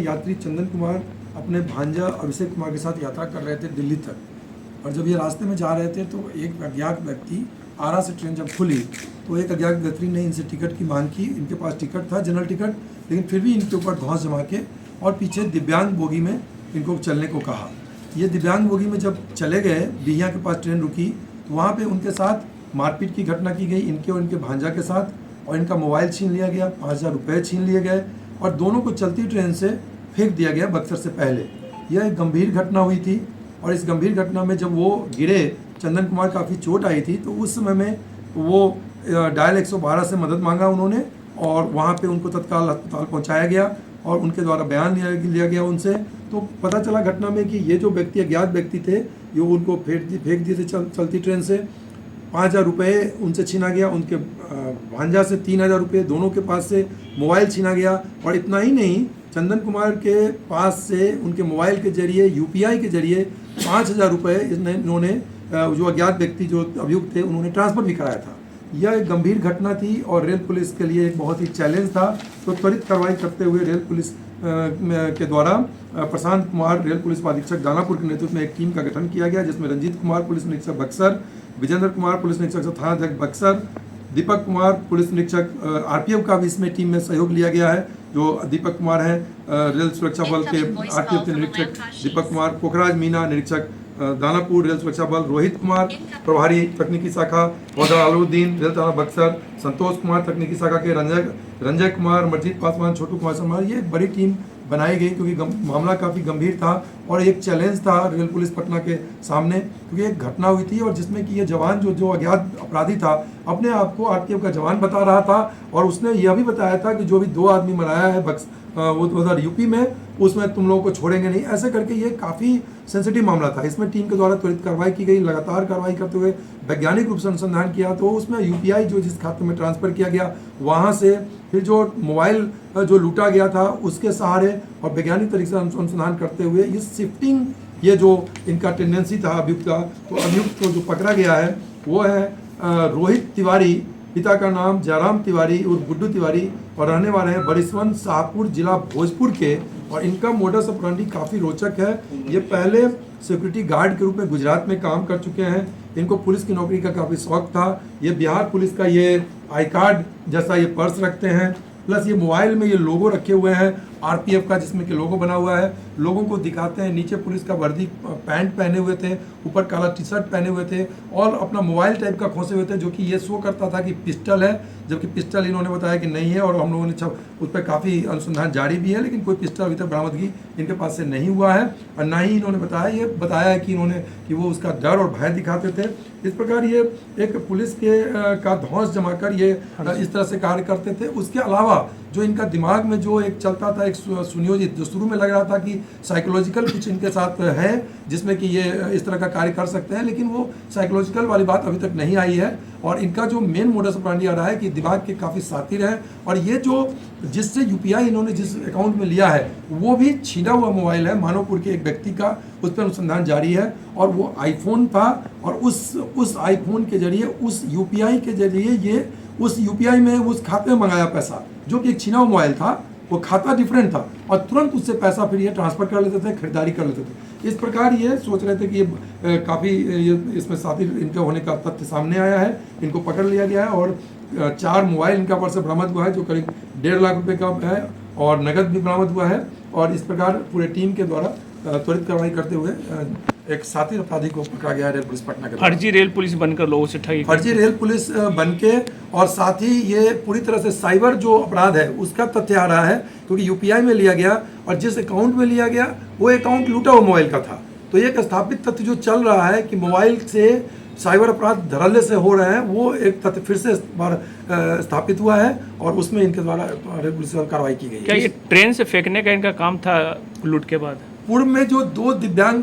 यात्री चंदन कुमार अपने भांजा अभिषेक कुमार के साथ यात्रा कर रहे थे दिल्ली तक, और जब ये रास्ते में जा रहे थे तो एक अज्ञात व्यक्ति, आरा से ट्रेन जब खुली तो एक अज्ञात व्यक्ति ने इनसे टिकट की मांग की। इनके पास टिकट था, जनरल टिकट, लेकिन फिर भी इनके ऊपर धौंस जमा के और पीछे दिव्यांग बोगी में इनको चलने को कहा। ये दिव्यांग बोगी में जब चले गए, बिहियां के पास ट्रेन रुकी तो वहाँ पे उनके साथ मारपीट की घटना की गई, इनके और इनके भांजा के साथ, और इनका मोबाइल छीन लिया गया, 5000 रुपये छीन लिए गए और दोनों को चलती ट्रेन से फेंक दिया गया बक्सर से पहले। यह एक गंभीर घटना हुई थी और इस गंभीर घटना में जब वो गिरे, चंदन कुमार काफ़ी चोट आई थी, तो उस समय में वो डायल 112 से मदद मांगा उन्होंने और वहाँ पे उनको तत्काल अस्पताल पहुँचाया गया और उनके द्वारा बयान लिया गया उनसे। तो पता चला घटना में कि ये जो व्यक्ति, अज्ञात व्यक्ति थे, ये उनको फेंक दिए थे चलती ट्रेन से। 5000 रुपये उनसे छीना गया, उनके भांजा से 3000 रुपये, दोनों के पास से मोबाइल छीना गया। और इतना ही नहीं, चंदन कुमार के पास से उनके मोबाइल के जरिए, UPI के जरिए 5000 रुपये इन्होंने, जो अज्ञात व्यक्ति जो अभियुक्त थे, उन्होंने ट्रांसफ़र भी कराया था। यह एक गंभीर घटना थी और रेल पुलिस के लिए एक बहुत ही चैलेंज था। तो त्वरित कार्रवाई करते हुए रेल पुलिस के द्वारा प्रशांत कुमार, रेल पुलिस अधीक्षक दानापुर के नेतृत्व में एक टीम का गठन किया गया, जिसमें रंजीत कुमार, पुलिस निरीक्षक बक्सर, विजेंद्र कुमार, पुलिस निरीक्षक थानाध्यक्ष बक्सर, दीपक कुमार, पुलिस निरीक्षक RPF का भी इसमें टीम में सहयोग लिया गया है। जो दीपक कुमार हैं, रेल सुरक्षा बल के RPF के निरीक्षक दीपक कुमार, पोखराज मीना निरीक्षक दानापुर रेल सुरक्षा बल, रोहित कुमार प्रभारी तकनीकी शाखा, वदा अलउद्दीन रेल थाना बक्सर, संतोष कुमार तकनीकी शाखा के, रंजय कुमार, मर्जीत पासवान, छोटू कुमार शर्मा, ये एक बड़ी टीम बनाई गई क्योंकि मामला काफ़ी गंभीर था और एक चैलेंज था रेल पुलिस पटना के सामने, क्योंकि एक घटना हुई थी और जिसमें कि ये जवान जो अज्ञात अपराधी था, अपने आप को RPF का जवान बता रहा था और उसने यह भी बताया था कि जो भी 2 आदमी मराया है वो उधर UP में, उसमें तुम लोगों को छोड़ेंगे नहीं, ऐसे करके ये काफ़ी सेंसिटिव मामला था। इसमें टीम के द्वारा त्वरित कार्रवाई की गई, लगातार कार्रवाई करते हुए वैज्ञानिक रूप से अनुसंधान किया, तो उसमें UPI जो जिस खाते में ट्रांसफ़र किया गया, वहाँ से फिर जो मोबाइल जो लूटा गया था उसके सहारे और वैज्ञानिक तरीके से अनुसंधान करते हुए ये शिफ्टिंग, ये जो इनका टेंडेंसी था अभियुक्त का, तो अभियुक्त को जो पकड़ा गया है वो है रोहित तिवारी, पिता का नाम जयराम तिवारी उर्फ गुड्डू तिवारी, और रहने वाले हैं बरिसवन शाहपुर जिला भोजपुर के। और इनका मोडस ऑपरेंडी काफ़ी रोचक है। ये पहले सिक्योरिटी गार्ड के रूप में गुजरात में काम कर चुके हैं। इनको पुलिस की नौकरी का काफ़ी शौक था। ये बिहार पुलिस का ये आई कार्ड जैसा ये पर्स रखते हैं, प्लस ये मोबाइल में ये लोगो रखे हुए हैं RPF का, जिसमें कि लोगो बना हुआ है, लोगों को दिखाते हैं। नीचे पुलिस का वर्दी पैंट पहने हुए थे, ऊपर काला टी-शर्ट पहने हुए थे और अपना मोबाइल टाइप का खोसे हुए थे, जो कि ये शो करता था कि पिस्टल है, जबकि पिस्टल इन्होंने बताया कि नहीं है। और हम लोगों ने उस पर काफ़ी अनुसंधान जारी भी है, लेकिन कोई पिस्टल अभी तक बरामदगी इनके पास से नहीं हुआ है और ना ही इन्होंने बताया है कि वो उसका डर और भय दिखाते थे। इस प्रकार ये एक पुलिस के का धौंस जमाकर ये इस तरह से कार्य करते थे। उसके अलावा जो इनका दिमाग में जो एक चलता था, एक सुनियोजित, जो शुरू में लग रहा था कि साइकोलॉजिकल कुछ इनके साथ है जिसमें कि ये इस तरह का कार्य कर सकते हैं, लेकिन वो साइकोलॉजिकल वाली बात अभी तक नहीं आई है। और इनका जो मेन मोडस ऑपरेंडी आ रहा है कि दिमाग के काफ़ी सातिर हैं और ये जो जिससे UPI इन्होंने जिस अकाउंट में लिया है वो भी छीना हुआ मोबाइल है, मानवपुर के एक व्यक्ति का, उस पर अनुसंधान जारी है। और वो आईफोन था और उस आईफोन के जरिए, उस UPI के जरिए ये उस UPI में उस खाते में मंगाया पैसा, जो कि एक छीना हुआ मोबाइल था, वो खाता डिफरेंट था और तुरंत उससे पैसा फिर ये ट्रांसफ़र कर लेते थे, खरीदारी कर लेते थे। इस प्रकार ये सोच रहे थे कि ये काफ़ी इसमें साथी इनके होने का तथ्य सामने आया है। इनको पकड़ लिया गया है और 4 मोबाइल इनका पर से बरामद हुआ है, जो करीब 1.5 लाख रुपए का है, और नकद भी बरामद हुआ है। और इस प्रकार पूरे टीम के द्वारा त्वरित कार्रवाई करते हुए एक साथी अपराधी को पकड़ा गया है रेल पुलिस पटना के। फर्जी रेल पुलिस बनकर लोगों से ठगी, फर्जी रेल पुलिस बनके, और साथ ही ये पूरी तरह से साइबर जो अपराध है उसका तथ्य आ रहा है, क्योंकि UPI में लिया गया और जिस अकाउंट में लिया गया वो अकाउंट लूटा हुआ मोबाइल का था। तो एक स्थापित तथ्य जो चल रहा है कि मोबाइल से साइबर अपराध धड़ल्ले से हो रहे हैं, वो एक तथ्य फिर से स्थापित हुआ है और उसमें इनके द्वारा रेल पुलिस कार्रवाई की गई है। क्या ये ट्रेन से फेंकने का इनका काम था लूट के बाद? पूर्व में जो 2 दिव्यांग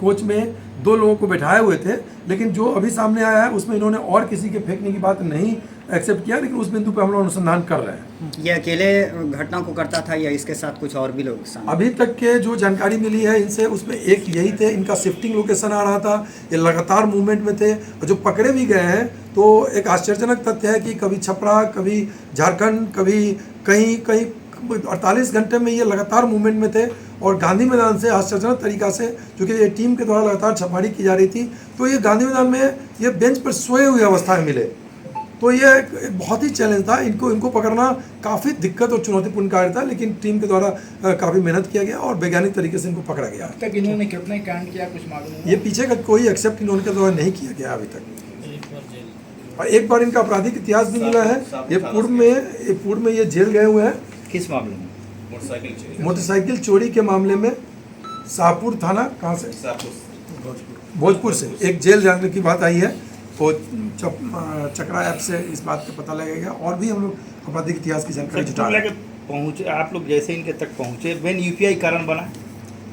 कोच में 2 लोगों को बैठाए हुए थे, लेकिन जो अभी सामने आया है उसमें इन्होंने और किसी के फेंकने की बात नहीं एक्सेप्ट किया, लेकिन उस बिंदु पर हम लोग अनुसंधान कर रहे हैं। ये अकेले घटना को करता था या इसके साथ कुछ और भी लोग? अभी तक के जो जानकारी मिली है इनसे, उसमें एक यही थे, इनका शिफ्टिंग लोकेशन आ रहा था, ये लगातार मूवमेंट में थे। और जो पकड़े भी गए हैं तो एक आश्चर्यजनक तथ्य है कि कभी छपरा, कभी झारखंड, कभी कहीं 48 घंटे में ये लगातार मूवमेंट में थे और गांधी मैदान से आश्चर्यजनक तरीका से, जो कि ये टीम के द्वारा लगातार छापामारी की जा रही थी, तो ये गांधी मैदान में ये बेंच पर सोए हुए अवस्था में मिले। तो ये एक बहुत ही चैलेंज था, इनको पकड़ना काफ़ी दिक्कत और चुनौतीपूर्ण कार्य था, लेकिन टीम के द्वारा काफ़ी मेहनत किया गया और वैज्ञानिक तरीके से इनको पकड़ा गया। अब तक इन्होंने कितने कांड किया कुछ मालूम है? ये पीछे का कोई एक्सेप्ट इनके द्वारा नहीं किया गया अभी तक, और एक बार इनका आपराधिक इतिहास भी मिला है। ये पूर्व में ये जेल गए हुए हैं किस मामले में? मोटरसाइकिल चोरी के मामले में। शाहपुर थाना कहाँ से? भोजपुर से एक जेल जाने की बात आई है, तो चक्रा ऐप से इस बात का पता लगेगा, और भी हम लोग आपराधिक इतिहास की जानकारी जुटा रहे हैं। पहुँचे आप लोग जैसे इनके तक पहुँचे, वेन यूपीआई कारण बना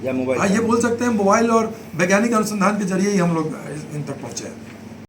या मोबाइल? हाँ, ये बोल सकते हैं मोबाइल और वैज्ञानिक अनुसंधान के जरिए ही हम लोग इन तक पहुँचे हैं।